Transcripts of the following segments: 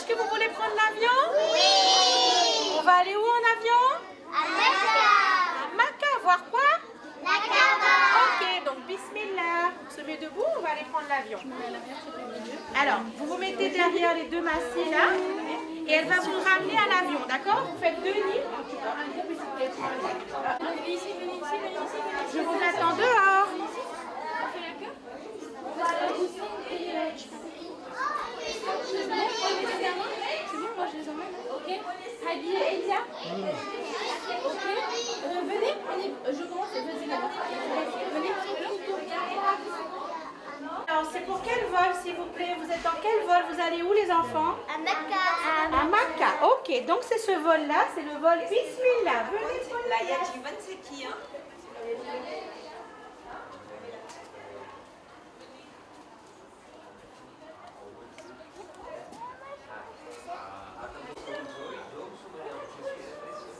que vous voulez prendre l'avion? Oui. On va aller où en avion? À Mecca. À Mecca, voir quoi? La Kaaba. Ok, donc bismillah. On se met debout, on va aller prendre l'avion. Alors, vous vous mettez derrière les deux massiers là, et elle va vous ramener à l'avion, d'accord? Vous faites 2 lits. Je vous attends dehors. C'est bon, moi je les emmène. Ok. Hadi et Elia. Ok. Venez, je commence. Vas-y là-bas. Venez. Alors, c'est pour quel vol, s'il vous plaît? Vous êtes dans quel vol? Vous allez où, les enfants? À Mecca. À Mecca. Ok, donc c'est ce vol-là, c'est le vol Bismillah. Venez prendre La Yajivan, c'est qui, hein?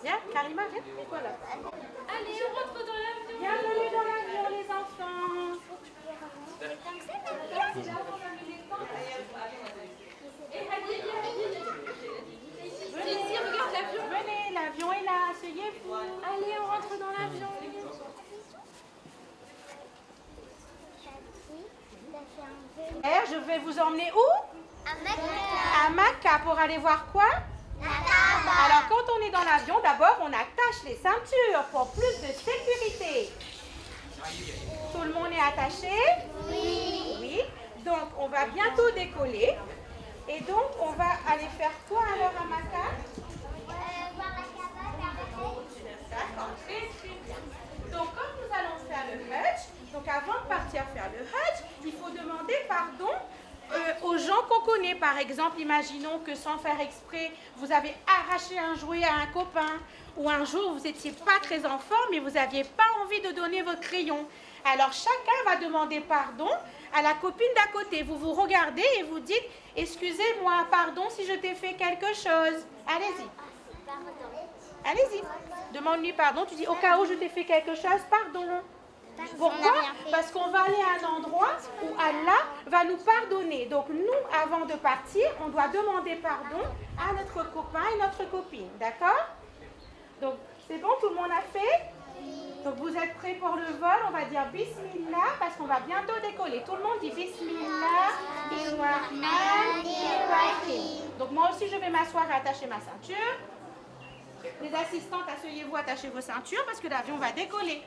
Viens, Karima, viens. Voilà. Allez, on rentre dans l'avion. Bienvenue dans l'avion, les enfants. Et Hadi, viens. C'est ici, regarde l'avion. Venez, l'avion est là, asseyez-vous. Allez, on rentre dans l'avion. Je vais vous emmener où? À Mecca. À Mecca pour aller voir quoi? La Kaaba. Alors quand on est dans l'avion, d'abord on attache les ceintures pour plus de sécurité. Tout le monde est attaché? Oui. Oui. Donc on va bientôt décoller. Et donc on va aller faire quoi alors à Mecca? Voir la Kaaba, D'accord, très bien. Donc quand nous allons faire le Hajj, donc avant de partir faire le Hajj, il faut demander pardon aux gens qu'on connaît. Par exemple, imaginons que sans faire exprès, vous avez arraché un jouet à un copain, ou un jour vous n'étiez pas très en forme et vous n'aviez pas envie de donner votre crayon. Alors chacun va demander pardon à la copine d'à côté. Vous vous regardez et vous dites « Excusez-moi, pardon si je t'ai fait quelque chose. » Allez-y. Allez-y. Demande-lui pardon. Tu dis « Au cas où je t'ai fait quelque chose, pardon. » Pourquoi? Parce qu'on va aller à un endroit où Allah va nous pardonner. Donc nous, avant de partir, on doit demander pardon à notre copain et notre copine. D'accord? Donc c'est bon, tout le monde a fait? Donc vous êtes prêts pour le vol? On va dire Bismillah parce qu'on va bientôt décoller. Tout le monde dit Bismillah. Donc moi aussi je vais m'asseoir et attacher ma ceinture. Les assistantes, asseyez-vous, attachez vos ceintures parce que l'avion va décoller.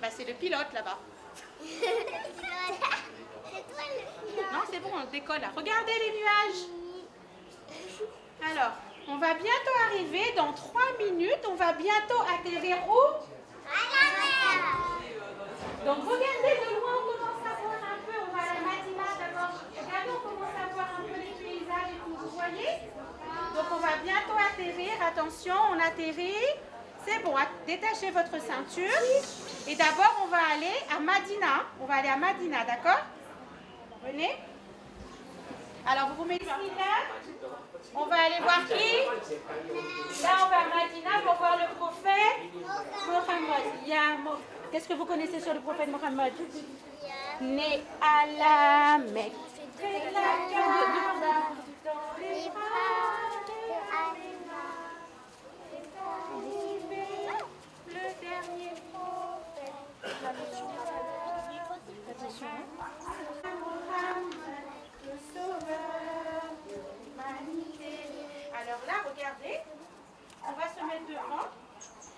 Bah, c'est le pilote là-bas. Non, c'est bon, on décolle là. Regardez les nuages. Alors, on va bientôt arriver, dans 3 minutes, on va bientôt atterrir où? Donc, regardez de loin, on commence à voir un peu. On va à la Madina d'abord. Regardez, on commence à voir un peu les paysages et tout, vous voyez? Donc, on va bientôt atterrir. Attention, on atterrit. C'est bon, détachez votre ceinture. Et d'abord, on va aller à Madina. On va aller à Madina, d'accord? Venez. Alors, vous vous mettez là. On va aller voir qui? Là, on va à Madina pour voir le prophète Mohammed. Qu'est-ce que vous connaissez sur le prophète Mohammed? Né à la Mecque. Près de la Kaaba, dans les bras de Amina. Le dernier prophète. Le sauveur de l'humanité. Alors là, regardez, on va se mettre devant.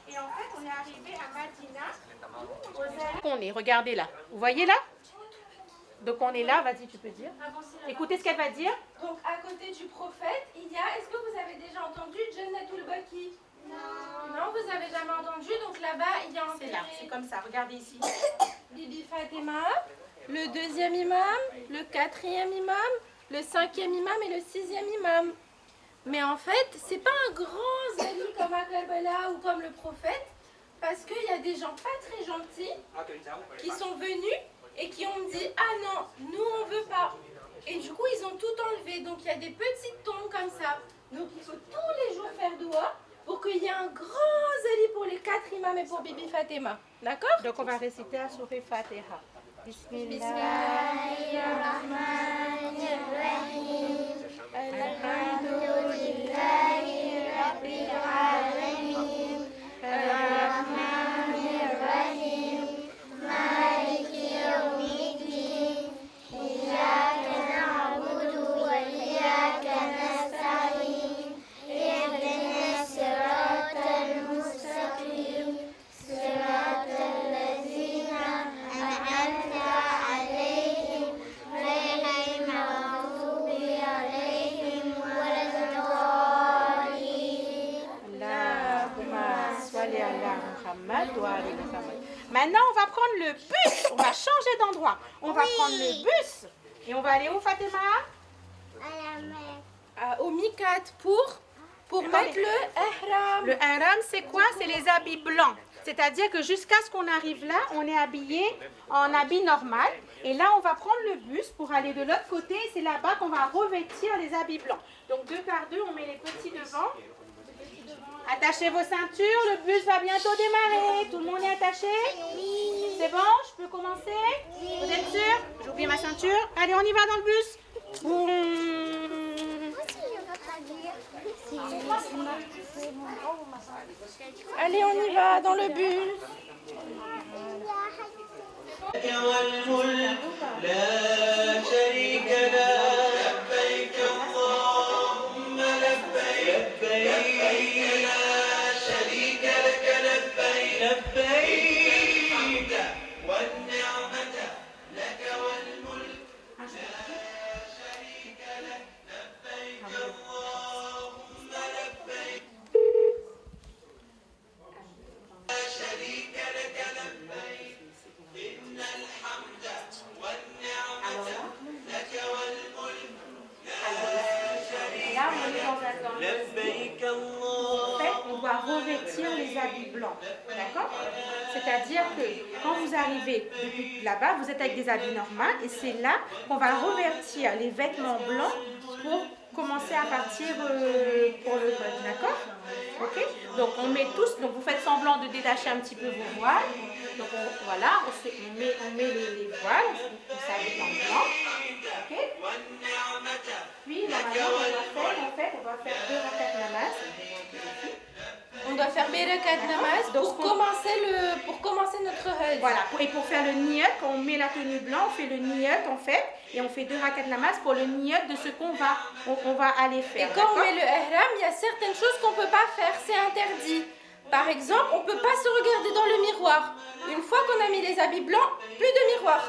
Et en fait, on est arrivé à Madina. On est, regardez là. Vous voyez là? Donc on est là, vas-y, tu peux dire. Écoutez ce qu'elle va dire. Donc à côté du prophète, il y a, est-ce que vous avez déjà entendu Jannatul Baki? Non, vous avez jamais entendu. Donc là-bas, il y a C'est là, c'est comme ça, regardez ici. Bibi Fatima, le 2e imam, le 4e imam, le 5e imam et le 6e imam. Mais en fait, c'est pas un grand zali comme à Karbala ou comme le prophète, parce qu'il y a des gens pas très gentils qui sont venus et qui ont dit « Ah non, nous on veut pas ». Et du coup, ils ont tout enlevé. Donc il y a des petites tombes comme ça. Donc il faut tous les jours faire doua pour qu'il y ait un grand zali pour les 4 imams et pour Bibi Fatima. D'accord? Donc on va réciter la sourate Fatiha. Bismillah. Bismillahirrahmanirrahim. Maintenant, on va prendre le bus. On va changer d'endroit. On va prendre le bus. Et on va aller où, Fatima? À la mer. Au mikat pour mettre le ihram. Le ihram, c'est quoi? C'est les habits blancs. C'est-à-dire que jusqu'à ce qu'on arrive là, on est habillé en habit normal. Et là, on va prendre le bus pour aller de l'autre côté. C'est là-bas qu'on va revêtir les habits blancs. Donc, 2 par 2, on met les petits devant. Attachez vos ceintures, le bus va bientôt démarrer. Tout le monde est attaché? Oui. C'est bon? Je peux commencer? Vous êtes sûr? J'ai oublié ma ceinture. Allez, on y va dans le bus. Boum. Moi aussi, je veux traduire. Allez, on y va dans le bus. والملك لا شريك له لبيك اللهم لبيك لبيك لا شريك لك لبيك لبيك والنعمة لك والملك لا شريك لك لبيك اللهم لبيك لا شريك لك لبيك إن الحمد والنعمة لك والملك Là, on est dans un لبيك الله. En fait, on doit revêtir les habits blancs. D'accord? C'est-à-dire que quand vous arrivez depuis là-bas, vous êtes avec des habits normaux et c'est là qu'on va revêtir les vêtements blancs pour commencer à partir pour le vol. D'accord? Ok? Donc on met tous, donc vous faites semblant de détacher un petit peu vos voiles. Donc voilà, on met les voiles, on s'habille en blanc. Ok? Puis normalement on va faire 2 rakat namas. On doit faire Berakat Namaz pour commencer notre hajj. Voilà, et pour faire le niyat, quand on met la tenue blanche, on fait le niyat en fait, et on fait 2 rakat namas pour le niyat de ce qu'on va aller Et faire. quand on d'accord? met le ihram, il y a certaines choses qu'on ne peut pas faire, c'est interdit. Par exemple, on ne peut pas se regarder dans le miroir. Une fois qu'on a mis les habits blancs, plus de miroir.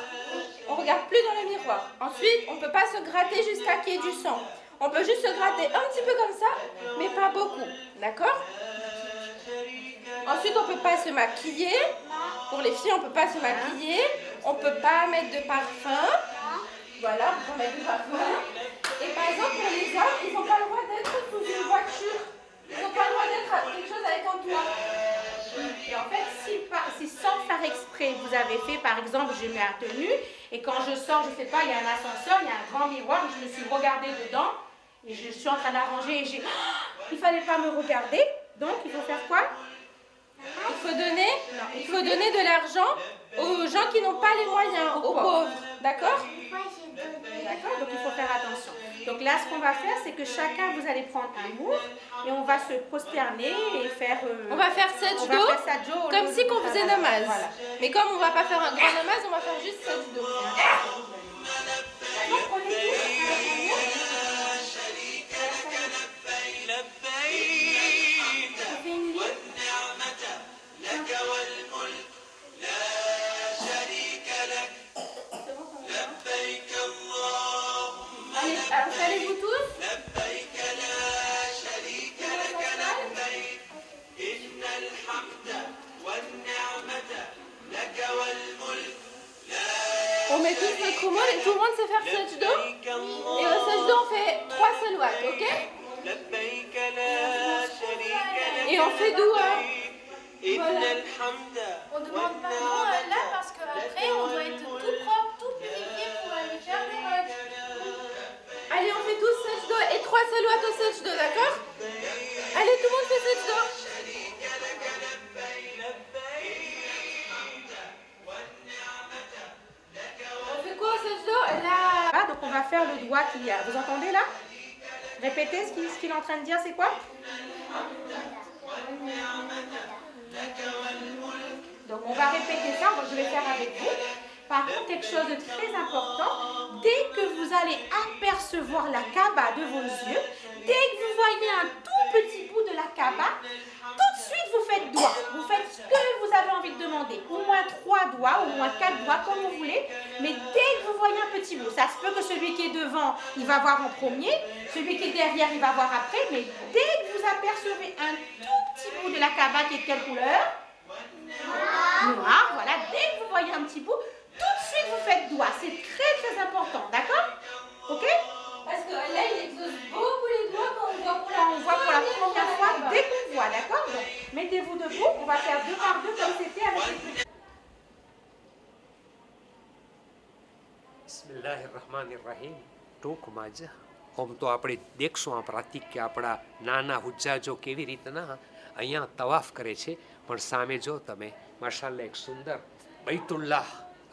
On ne regarde plus dans le miroir. Ensuite, on ne peut pas se gratter jusqu'à qu'il y ait du sang. On peut juste se gratter un petit peu comme ça, mais pas beaucoup. D'accord? Ensuite, on ne peut pas se maquiller. Pour les filles, on ne peut pas se maquiller. On ne peut pas mettre de parfum. Voilà, on peut mettre du parfum. Et par exemple, pour les hommes, ils n'ont pas le droit d'être sous une voiture. Ils n'ont pas le droit d'être à quelque chose avec un toit. Et en fait, si sans faire exprès, vous avez fait, par exemple, je mets la tenue, et quand je sors, je ne sais pas, il y a un ascenseur, il y a un grand miroir, et je me suis regardée dedans, et je suis en train d'arranger, et il ne fallait pas me regarder, donc il faut faire quoi? Il faut donner de l'argent aux gens qui n'ont pas les moyens, aux pauvres. D'accord? Moi, j'ai donné. D'accord? Donc il faut faire attention. Donc là, ce qu'on va faire, c'est que chacun, vous allez prendre un moule, et on va se prosterner et faire... On va faire 7 on va dos, faire sajdo au comme lieu si de qu'on faire faisait la- namaz. Voilà. Mais comme on ne va pas faire un grand namaz, on va faire juste 7 dos. Donc, prenez لبيك on fait une liste. والنعمة لك والملك لا شريك لك لبيك اللهم Allez, installez-vous tous. لبيك لا شريك لك لبيك إن الحمد والنعمة لك والملك On met tous notre moule et tout le monde sait faire 7 dos. لبيك Et اللهم au 7 dos, on fait 3 salwats, ok? لبيك لا شريك لك Et on fait doua. إن الحمد On demande pardon là parce qu'après on doit être tout propre, tout purifié pour aller faire le hajj. Allez, on fait tous 7 dos et 3 salwats au 7 dos, d'accord? Allez, tout le monde fait 7 dos. On fait quoi au 7 dos? Là. Ah, donc on va faire le doigt qu'il y a. Vous entendez là? Répétez ce qu'il est en train de dire, c'est quoi? Donc on va répéter ça, donc je vais faire avec vous. Par contre, quelque chose de très important, dès que vous allez apercevoir la Kaaba de vos yeux, dès que vous voyez un tout petit bout de la Kaaba, tout de suite vous faites doigt. Vous faites ce que vous avez envie de demander. Au moins 3 doigts, au moins 4 doigts, comme vous voulez. Mais dès que vous voyez un petit bout, ça se peut que celui qui est devant, il va voir en premier. Celui qui est derrière, il va voir après. Mais dès que vous apercevez un tout petit bout de la Kaaba qui est de quelle couleur? Noir, voilà. Dès que vous voyez un petit bout, tout de suite vous faites doigt. C'est très très important, d'accord? Ok? Parce que là, il exauce beaucoup les doigts quand on voit pour Quand on voit pour la première fois, dès qu'on voit, d'accord? Donc, mettez-vous debout, on va faire 2 par 2 comme c'était avec les petits. બિસ્મિલ્લાહિર્રહમાનિર્રહીમ ટૂંકમાં જ આમ તો આપણે દેખશું આ પ્રતીક કે આપણા નાના હુજ્જાજો કેવી રીતના અહીંયા તવાફ કરે છે પણ સામે જો તમે માશાલ્લાહ એક સુંદર બૈતુલ્લાહ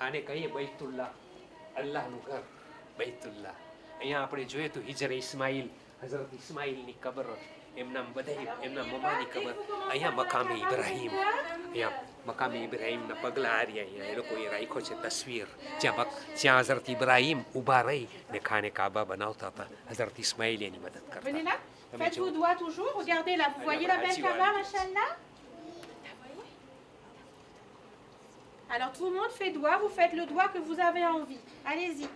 આને કહીએ બૈતુલ્લાહ અલ્લાહનું ઘર બૈતુલ્લાહ અહીંયા આપણે જોઈએ તો હિજર ઇસ્માઇલ હઝરત ઇસ્માઇલની કબર એમના બધા એમના મમ્માની કબર અહીંયા મકામે ઇબ્રાહીમ અહીંયા મકામે ઇબ્રાહીમના પગલાં આ રહ્યા અહીંયા એ લોકોએ રાખ્યો છે તસવીર જ્યાં હઝરત ઇબ્રાહીમ ઊભા રહી ને ખાને કાબા બનાવતા હતા હઝરત ઇસ્માઇલ એની મદદ કરતા Venez là, તમે faites જુઓ. vos doigts toujours. Regardez là, vous voyez la belle Kaaba, machallah? Alors tout le monde fait doigt, vous faites le doigt que vous avez envie. Allez-y.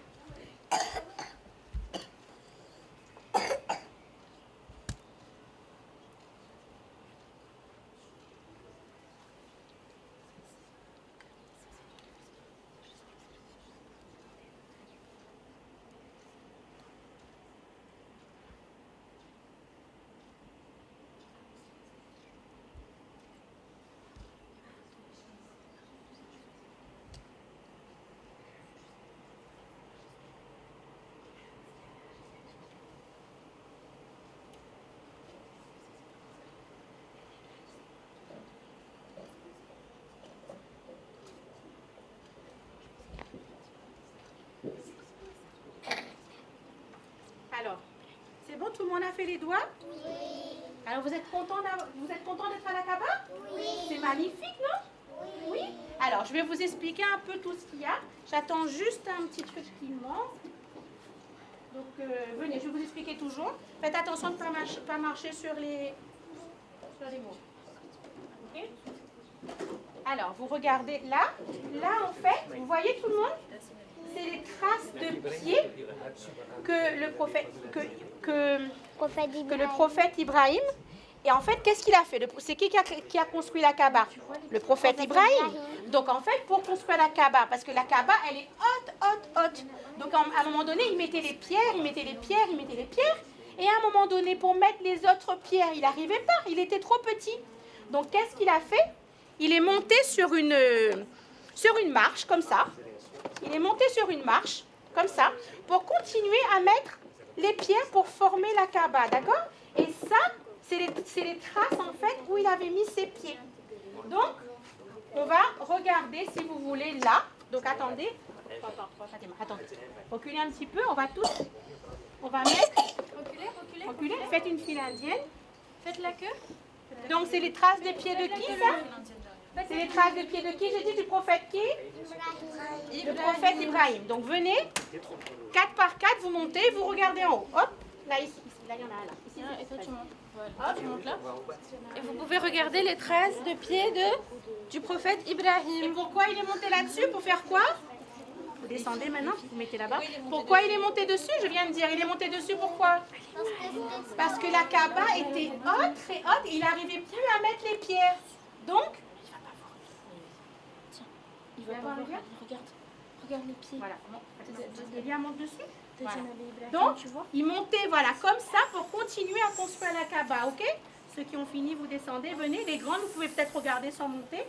Alors, c'est bon, tout le monde a fait les doigts? Oui. Alors, vous êtes content d'être à la Kaaba? Oui. C'est magnifique, non? Oui. Alors, je vais vous expliquer un peu tout ce qu'il y a. J'attends juste un petit truc qui manque. Donc, venez, je vais vous expliquer toujours. Faites attention de ne pas marcher sur les mots. Ok? Alors, vous regardez là. Là, en fait, vous voyez tout le monde? C'est les traces de pieds que le prophète Ibrahim. Et en fait, qu'est-ce qu'il a fait? C'est qui a construit la Kaaba? Le prophète Ibrahim. Donc en fait, pour construire la Kaaba, parce que la Kaaba, elle est haute. Donc à un moment donné, il mettait les pierres. Et à un moment donné, pour mettre les autres pierres, il n'arrivait pas. Il était trop petit. Donc qu'est-ce qu'il a fait? Il est monté sur une marche, comme ça. Il est monté sur une marche, comme ça, pour continuer à mettre les pierres pour former la Kaaba, d'accord? Et ça, c'est les traces, en fait, où il avait mis ses pieds. Donc, on va regarder, si vous voulez, là. Donc, attendez. Attendez. Reculez un petit peu, on va mettre... Reculez. Faites une file indienne. Faites la queue. Donc, c'est les traces des pieds de qui, ça? C'est les traces de pieds de qui? J'ai dit du prophète qui? Le prophète Ibrahim. Donc venez, 4 par 4, vous montez, vous regardez en haut. Hop, là ici, là il y en a un là. Ici, Et toi, tu montes. hop, Tu montes là. Et vous pouvez regarder les traces de pieds du prophète Et Ibrahim. pourquoi il est monté là-dessus? Pour faire quoi? Vous descendez maintenant, vous mettez là-bas. Pourquoi il est monté dessus? Je viens de dire, il est monté dessus, pourquoi? Parce que la Kaaba était haute, très haute, et il n'arrivait plus à mettre les pierres. Donc, Il va pas voir. Regarde les pieds. voilà. Elia monte dessus. Voilà. Ibrahim, Donc, tu vois. il montait, voilà, comme ça pour continuer à construire la Kaaba, ok? Ceux qui ont fini, vous descendez, venez. Les grands, vous pouvez peut-être regarder sans monter.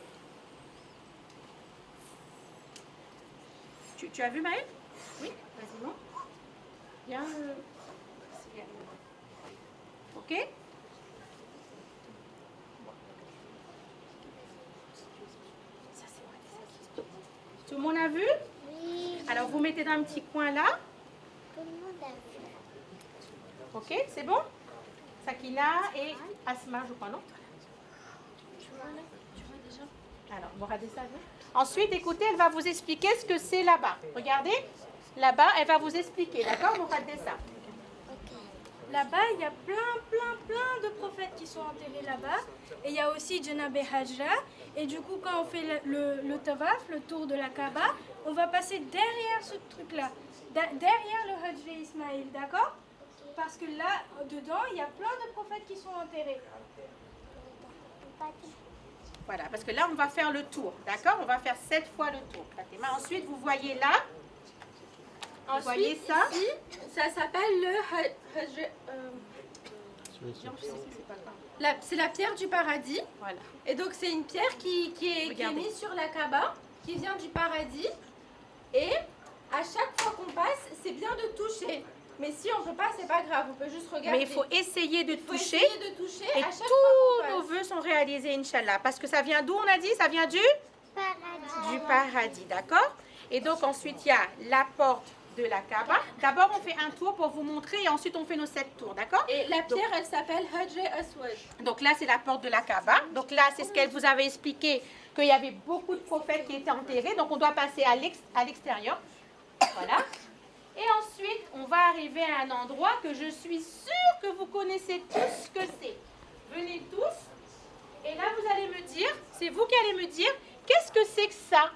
Tu as vu, Maëlle? Oui, vas-y, monte. Viens. Ok? Tout le monde a vu? Oui. Alors, vous mettez dans un petit coin là. Tout le monde a vu. Ok, c'est bon? Sakina et Asma, je crois, non? Alors, vous regardez ça, vous. Ensuite, écoutez, elle va vous expliquer ce que c'est là-bas. Regardez, là-bas, elle va vous expliquer, d'accord? Vous regardez ça. Là-bas, il y a plein de prophètes qui sont enterrés là-bas. Et il y a aussi Janab et Hajra. Et du coup, quand on fait le tawaf, le tour de la Kaaba, on va passer derrière ce truc-là. Derrière le Hajra Ismaïl, d'accord? Parce que là, dedans, il y a plein de prophètes qui sont enterrés. Voilà, parce que là, on va faire le tour, d'accord? On va faire 7 fois le tour. Fatima. Ensuite, vous voyez là, vous voyez Ensuite, ça? ici, ça s'appelle le c'est la pierre du paradis. Voilà. Et donc c'est une pierre qui est Regardez. mise sur la Kaaba, qui vient du paradis. Et à chaque fois qu'on passe, c'est bien de toucher. Mais si on ne peut pas, c'est pas grave, on peut juste regarder. Mais il faut essayer de Il faut toucher. essayer de toucher Et à chaque tous fois nos qu'on passe. vœux sont réalisés, Inch'Allah. Parce que ça vient d'où, on a dit? Ça vient du paradis, d'accord? Et donc ensuite, il y a la porte de la Kaaba. D'abord, on fait un tour pour vous montrer et ensuite on fait nos 7 tours, d'accord? Et la pierre, elle s'appelle Hajr Aswad. Donc là, c'est la porte de la Kaaba. Donc là, c'est ce qu'elle vous avait expliqué, qu'il y avait beaucoup de prophètes qui étaient enterrés. Donc on doit passer à l'extérieur. Voilà. Et ensuite, on va arriver à un endroit que je suis sûre que vous connaissez tous ce que c'est. Venez tous. Et là, vous allez me dire, c'est vous qui allez me dire, qu'est-ce que c'est que ça?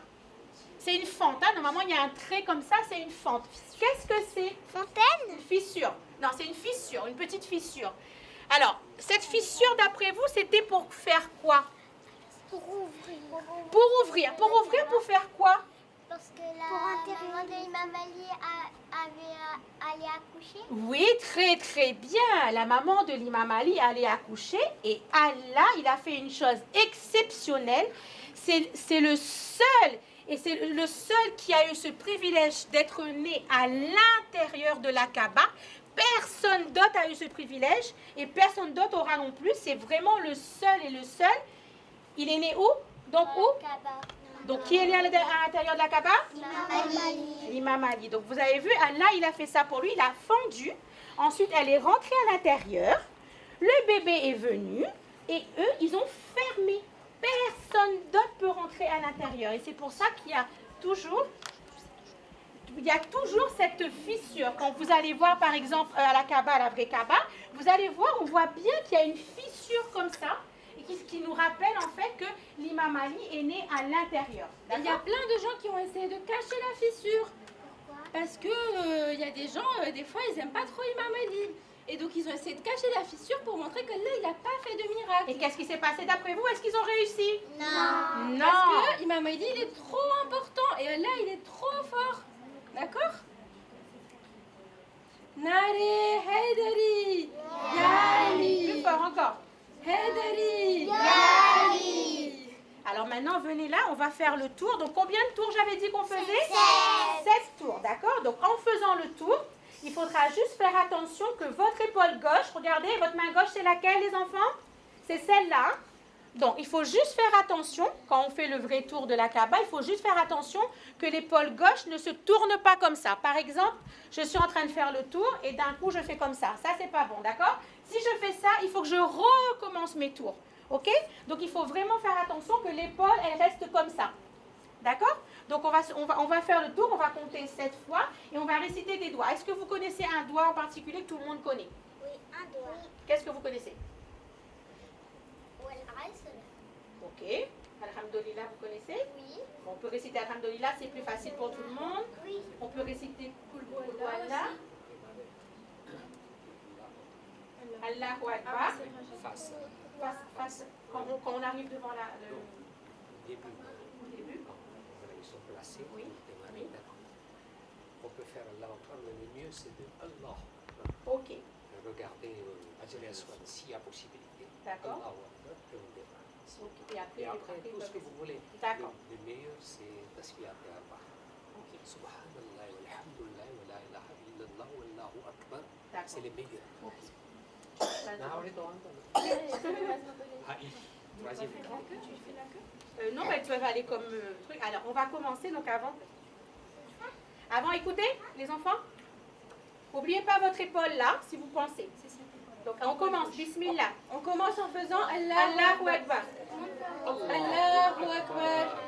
C'est une fente. Hein? Normalement, il y a un trait comme ça, c'est une fente. Qu'est-ce que c'est? Fontaine? Une fissure. Non, c'est une fissure, une petite fissure. Alors, cette fissure, d'après vous, c'était pour faire quoi? Pour ouvrir. Pour ouvrir. Pour ouvrir, pour faire quoi? Parce que la maman de l'imam Ali allait accoucher. Oui, très très bien. La maman de l'imam Ali allait accoucher et Allah, il a fait une chose exceptionnelle. C'est le seul, et c'est le seul qui a eu ce privilège d'être né à l'intérieur de la Kaaba. Personne d'autre a eu ce privilège et personne d'autre aura non plus. C'est vraiment le seul et le seul. Il est né où? Donc où? Donc qui est né à l'intérieur de la Kaaba? L'imam Ali. Donc vous avez vu, Allah, il a fait ça pour lui, il a fendu. Ensuite, elle est rentrée à l'intérieur. Le bébé est venu et eux, ils ont fermé. Personne d'autre peut rentrer à l'intérieur. Et c'est pour ça qu'il y a toujours cette fissure. Quand vous allez voir, par exemple, à la Kaaba, à la vraie Kaaba, vous allez voir, on voit bien qu'il y a une fissure comme ça. Qui nous rappelle en fait que l'imam Ali est né à l'intérieur. Il y a plein de gens qui ont essayé de cacher la fissure. Parce que il y a des gens, des fois, ils n'aiment pas trop Imam Ali. Et donc, ils ont essayé de cacher la fissure pour montrer que là, il n'a pas fait de miracle. Et qu'est-ce qui s'est passé d'après vous? Est-ce qu'ils ont réussi? Non. Parce que Imam Ali, il est trop important. Et là, il est trop fort. D'accord? Nare Haydari. Plus Yali. fort encore. Haydari. Alors maintenant, venez là, on va faire le tour. Donc combien de tours j'avais dit qu'on faisait? 7 tours, d'accord? Donc en faisant le tour, il faudra juste faire attention que votre épaule gauche, regardez, votre main gauche, c'est laquelle les enfants? C'est celle-là. Hein? Donc il faut juste faire attention, quand on fait le vrai tour de la Kaaba, il faut juste faire attention que l'épaule gauche ne se tourne pas comme ça. Par exemple, je suis en train de faire le tour et d'un coup je fais comme ça. Ça, c'est pas bon, d'accord? Si je fais ça, il faut que je recommence mes tours. Ok? Donc il faut vraiment faire attention que l'épaule, elle reste comme ça. D'accord? Donc on va faire le tour, on va compter 7 fois et on va réciter des doigts. Est-ce que vous connaissez un doigt en particulier que tout le monde connaît? Oui, un doigt. Qu'est-ce que vous connaissez? Wal-Asr. Ok. Alhamdulillah, vous connaissez? Oui. On peut réciter Alhamdulillah, c'est plus facile pour tout le monde. Oui. On peut réciter Kul Huwallah. Allahu Akbar. Face Quand on arrive devant le début. début. Voilà, ils sont placés. Oui. Démarrer, Oui. d'accord. On peut faire Allah Akbar, mais le mieux c'est de Allah. Ok. Regardez Hajr Aswad s'il y a possibilité. D'accord. Allahu Akbar, et on démarre. Ok. Et après, Et après, tout ce que vous voulez. D'accord. Le meilleur, c'est Tasbih al-Arba. Ok. Subhanallah, walhamdulillah, wa la ilaha illallah, wallahu akbar. D'accord. C'est les meilleurs. Ok. Troisième. Non, bah, ils peuvent aller comme truc. Alors, on va commencer. Donc, avant, écoutez, les enfants. N'oubliez pas votre épaule là, si vous pensez. Donc, on commence. Bismillah. On commence en faisant Allahu Akbar. Allahu Akbar.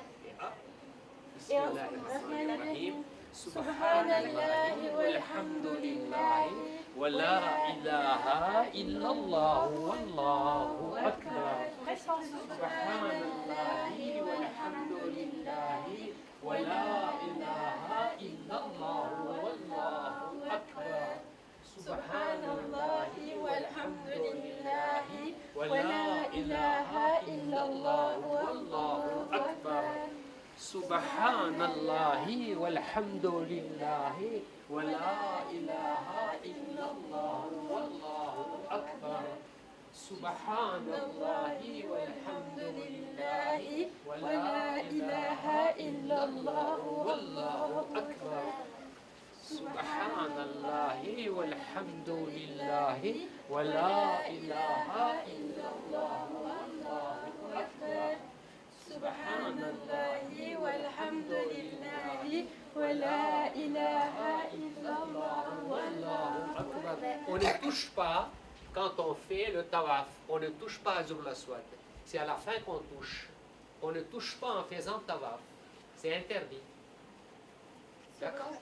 Bismillahirrahmanirrahim. Subhanallahi walhamdulillah. ولا إله إلا الله والله أكبر سبحان الله والحمد لله ولا إله إلا الله والله أكبر سبحان الله والحمد لله ولا إله إلا الله Subhanallahi walhamdulillahi wa la ilaha illallah wallahu akbar. Subhanallahi walhamdulillahi wa la ilaha illallah wallahu akbar. Subhanallahi walhamdulillahi wa la ilaha illallah wallahu akbar. Subhanallahi walhamdulillahi wa la ilaha illallah wallahu akbar. On ne touche pas quand on fait le tawaf, on ne touche pas à Zul Aswad. C'est à la fin qu'on touche. On ne touche pas en faisant tawaf. C'est interdit. D'accord?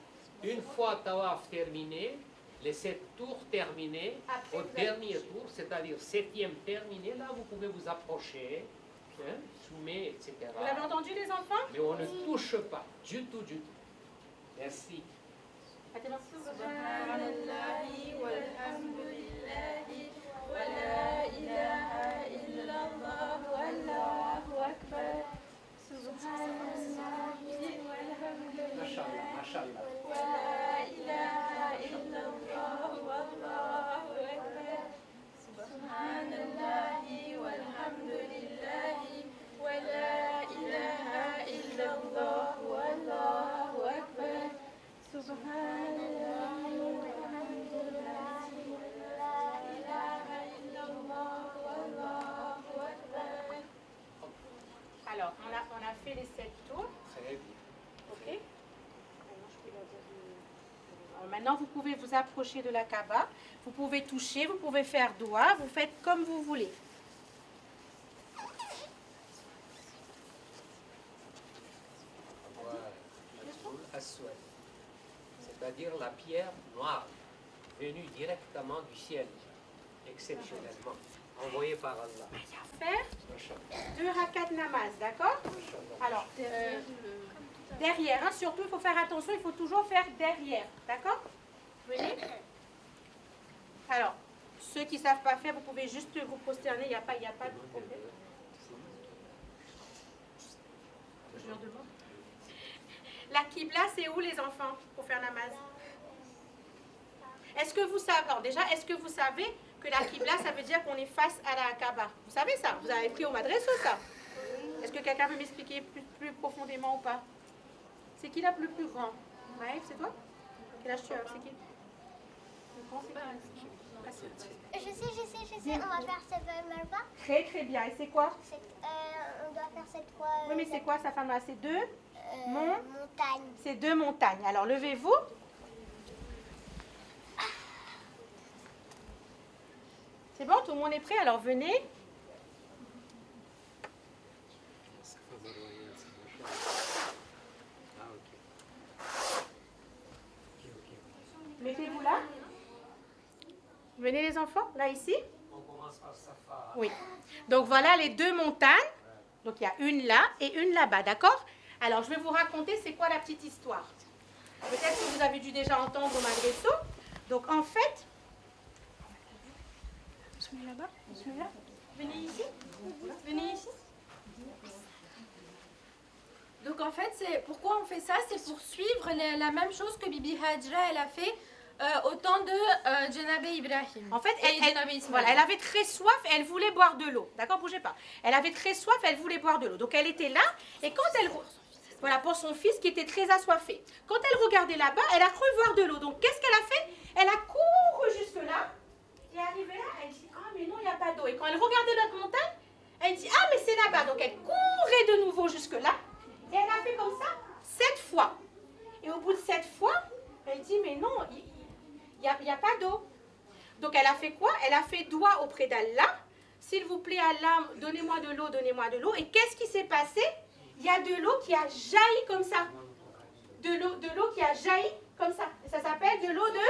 Une fois tawaf terminé, les 7 tours terminés, au dernier tour, c'est-à-dire 7e terminé, là vous pouvez vous approcher, hein, soumet, etc. Vous l'avez entendu les enfants? Mais on ne touche pas, du tout, du tout. Merci. Subhanallahi walhamdulillahi wa la ilaha illallah wallahu akbar. Subhanallahi walhamdulillahi Mashallah, mashallah. wa la ilaha illallah wallahu akbar. Subhanallahi walhamdulillahi wa la ilaha illallah wallahu akbar. Subhanallahi walhamdulillahi wa la ilaha illallah wallahu akbar. Alors, on a fait les 7 tours. Très bien. Ok. Alors, maintenant, vous pouvez vous approcher de la Kaaba. Vous pouvez toucher, vous pouvez faire doigt. Vous faites comme vous voulez. Voilà. Zul Aswad. C'est-à-dire la pierre noire, venue directement du ciel, exceptionnellement, envoyée par Allah. Faire Mashallah. 2 rakat namaz, d'accord? Alors, derrière, hein, surtout, il faut faire attention, il faut toujours faire derrière, d'accord? Venez. Alors, ceux qui ne savent pas faire, vous pouvez juste vous prosterner, il n'y a pas de problème. Toujours devant. La Qibla, c'est où les enfants pour faire namaz? Est-ce que vous savez, alors déjà, est-ce que vous savez que la Qibla, ça veut dire qu'on est face à la Kaaba? Vous savez ça? Vous avez pris au madrasa ça? Est-ce que quelqu'un peut m'expliquer plus profondément ou pas? C'est qui la plus grand? Maëv, c'est toi? Quel âge tu as? C'est qui? Je sais, on va faire cette Marwa. Très très bien. Et c'est quoi? On doit faire cette fois. Oui, mais c'est quoi ça, Fama? C'est 2 montagne. C'est 2 montagnes. Alors levez-vous. C'est bon, tout le monde est prêt? Alors venez. Mettez-vous là. Venez les enfants, là ici. On commence par Safa. Oui. Donc voilà les 2 montagnes. Donc il y a une là et une là-bas, d'accord? Alors je vais vous raconter c'est quoi la petite histoire. Peut-être que vous avez dû déjà entendre au Magresso. Donc en fait... là-bas, là. Venez ici. Venez ici. Donc en fait, c'est pourquoi on fait ça, c'est pour suivre la même chose que Bibi Hajra elle a fait au temps de Janabé Ibrahim. En fait, Et Janabé Ismaïl. voilà, elle avait très soif et elle voulait boire de l'eau. D'accord, bougez pas. Elle avait très soif et elle voulait boire de l'eau. Donc elle était là et quand elle... Voilà, pour son fils qui était très assoiffé. Quand elle regardait là-bas, elle a cru voir de l'eau. Donc qu'est-ce qu'elle a fait? Elle a couru jusque-là et arrivée là, elle dit « Ah mais non, il n'y a pas d'eau ». Et quand elle regardait l'autre montagne, elle dit « Ah mais c'est là-bas ». Donc elle courait de nouveau jusque-là et elle a fait comme ça 7 fois. Et au bout de 7 fois, elle dit « Mais non, il n'y a pas d'eau ». Donc elle a fait quoi? Elle a fait doigt auprès d'Allah. « S'il vous plaît Allah, donnez-moi de l'eau, donnez-moi de l'eau ». Et qu'est-ce qui s'est passé? Il y a de l'eau qui a jailli comme ça. De l'eau qui a jailli comme ça. Et ça s'appelle de l'eau de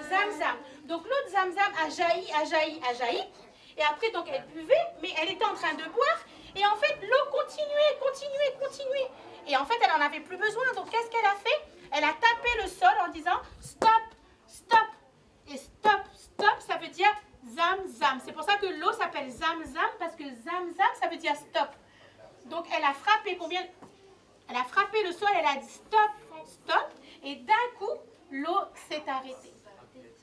Zamzam. Donc l'eau de Zamzam a jailli. Et après, donc elle buvait, mais elle était en train de boire. Et en fait, l'eau continuait. Et en fait, elle n'en avait plus besoin. Donc qu'est-ce qu'elle a fait? Elle a tapé le sol en disant stop, stop. Et stop, stop, ça veut dire Zamzam. C'est pour ça que l'eau s'appelle Zamzam, parce que Zamzam, ça veut dire stop. Donc elle a frappé combien? Elle a frappé le sol, elle a dit stop, stop. Et d'un coup, l'eau s'est arrêtée.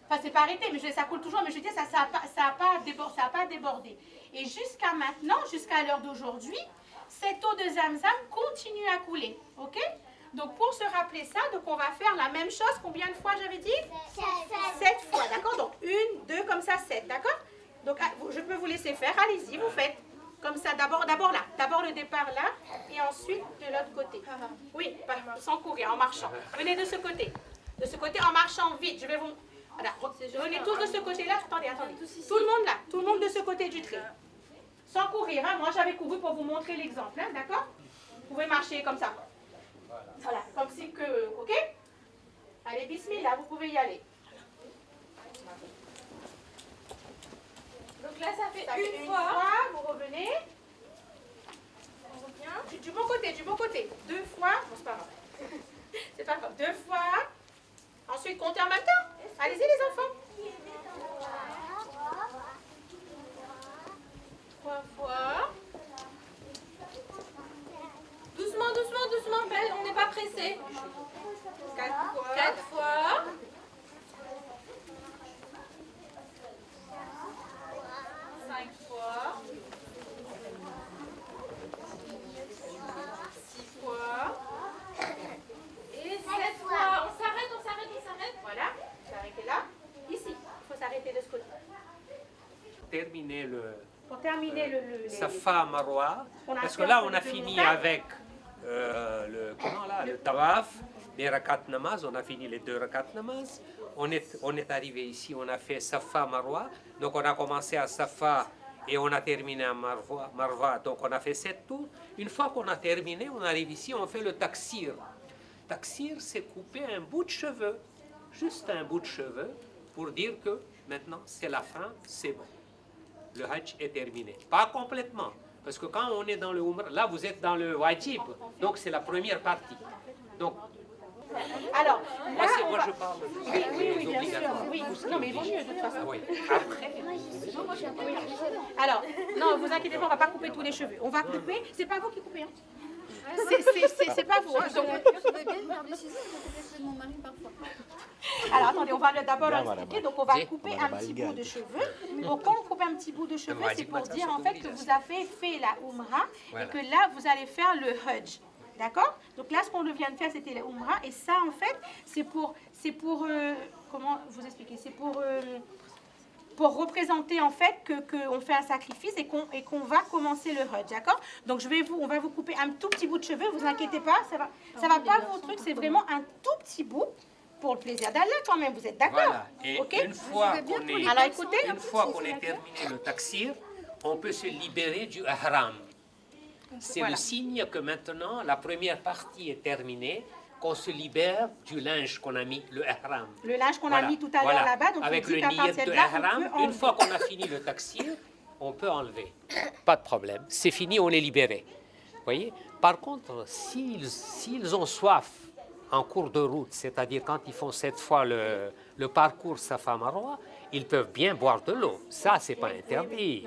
Enfin, c'est pas arrêté, mais ça coule toujours, mais je veux dire, ça a pas débordé. Et jusqu'à maintenant, jusqu'à l'heure d'aujourd'hui, cette eau de Zamzam continue à couler. Ok? Donc, pour se rappeler ça, donc on va faire la même chose. Combien de fois j'avais dit? 7 fois, d'accord? Donc, 1, 2, comme ça, 7, d'accord? Donc, je peux vous laisser faire. Allez-y, vous faites. Comme ça, d'abord là. D'abord le départ là, et ensuite de l'autre côté. Oui, sans courir, en marchant. Venez de ce côté. De ce côté, en marchant vite. Je vais vous... Voilà. Venez tous de ce côté-là. Attendez. Tout le monde là. Tout le monde de ce côté du trait. Sans courir. Hein. Moi, j'avais couru pour vous montrer l'exemple. Hein, d'accord? Vous pouvez marcher comme ça. Voilà. Comme si que... OK? Allez, bismillah, vous pouvez y aller. Donc là, ça fait une fois. fois. Vous revenez. On revient. Du bon côté. 2 fois. Bon, c'est pas grave. C'est pas grave. 2 fois. Ensuite, comptez en même temps. Allez-y, les enfants. 3 fois. Doucement, Belle, on n'est pas pressé. 4 fois. 4 fois. 5 fois. 6 fois. Et 7 fois. On s'arrête. Voilà. S'arrêtez là. Ici. Il faut s'arrêter de ce côté. Terminer Pour terminer le Safa Marwa, On a parce que fait là un peu on a de fini montagne. avec le tawaf, les rakat namaz, on a fini les 2 rakat namaz. On est arrivé ici, on a fait Safa Marwa, donc on a commencé à Safa et on a terminé à Marwa, donc on a fait 7 tours. Une fois qu'on a terminé, on arrive ici, on fait le taksir. Taksir, c'est couper un bout de cheveux, juste un bout de cheveux, pour dire que maintenant c'est la fin, c'est bon. Le Hajj est terminé. Pas complètement, parce que quand on est dans le Umrah, là vous êtes dans le Wajib, donc c'est la première partie. Donc, Alors, là, moi je parle oui, bien sûr. Oui. Non, mais il vaut mieux de toute façon. Oui. Après, Alors, non, vous inquiétez pas, on va pas couper tous les cheveux. On va couper, c'est pas vous qui coupez, hein. C'est pas vous. Hein. Donc, alors attendez, on va d'abord leur expliquer. Donc on va couper un petit bout de cheveux. Donc quand on coupe un petit bout de cheveux, c'est pour dire en fait que vous avez fait la Umrah et que là vous allez faire le Hajj. D'accord? Donc là ce qu'on vient de faire c'était la Umrah et ça en fait c'est pour comment vous expliquer? C'est pour représenter en fait qu'on fait un sacrifice et qu'on va commencer le Hajj, d'accord? Donc on va vous couper un tout petit bout de cheveux, vous inquiétez pas, ça va pas vos trucs, c'est vraiment un tout petit bout pour le plaisir d'Allah quand même, vous êtes d'accord? voilà. Et Ok? une fois Alors écoutez, qu'on ait terminé le taksir, on peut se libérer du ihram. C'est le signe que maintenant la première partie est terminée, qu'on se libère du linge qu'on a mis, le ihram. le linge qu'on a mis tout à l'heure là-bas, donc avec il dit le qu'à niyat partir de de là, ihram, on peut une enlever. fois qu'on a fini le taksir, on peut enlever. Pas de problème, c'est fini, on est libéré. Voyez. Par contre, s'ils ont soif en cours de route, c'est-à-dire quand ils font cette fois le parcours Safa Marwa, ils peuvent bien boire de l'eau. Ça, c'est pas interdit.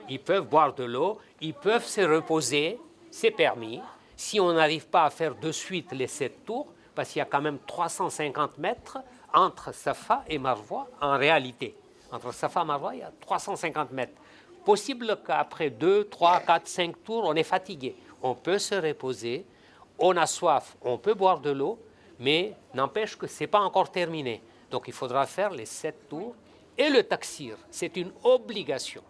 Ils peuvent boire de l'eau, ils peuvent se reposer, c'est permis. Si on n'arrive pas à faire de suite les 7 tours, parce qu'il y a quand même 350 mètres entre Safa et Marwa en réalité. Entre Safa et Marwa, il y a 350 mètres. Possible qu'après 2, 3, 4, 5 tours, on est fatigué. On peut se reposer, on a soif, on peut boire de l'eau, mais n'empêche que ce n'est pas encore terminé. Donc il faudra faire les 7 tours. Et le taksir, c'est une obligation.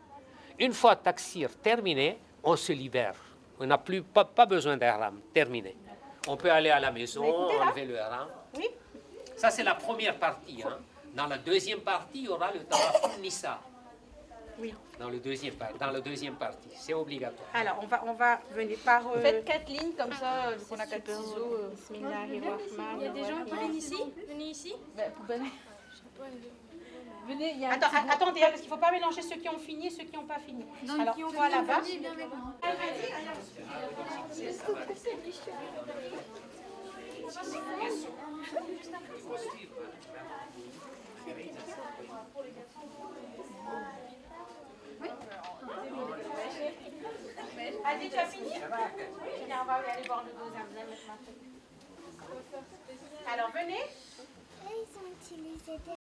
Une fois taksir terminé, on se libère. On n'a plus pas besoin d'ihram, terminé. On peut aller à la maison, enlever le ihram. Oui. Ça, c'est la première partie. Hein. Dans la deuxième partie, il y aura le tawaf Nisa. Oui. Dans la deuxième partie, c'est obligatoire. Alors on va venir par... Faites 4 lignes comme ça, vu qu'on a 4 ciseaux. Il y a des gens qui viennent ici. Venez ici. Venez, il y a Attendez, hein, parce qu'il ne faut pas mélanger ceux qui ont fini et ceux qui n'ont pas fini. Alors, toi là-bas. Vas-y, tu as fini? Oui, viens, on va aller voir le deuxième maintenant. Alors, venez. Ils ont utilisé des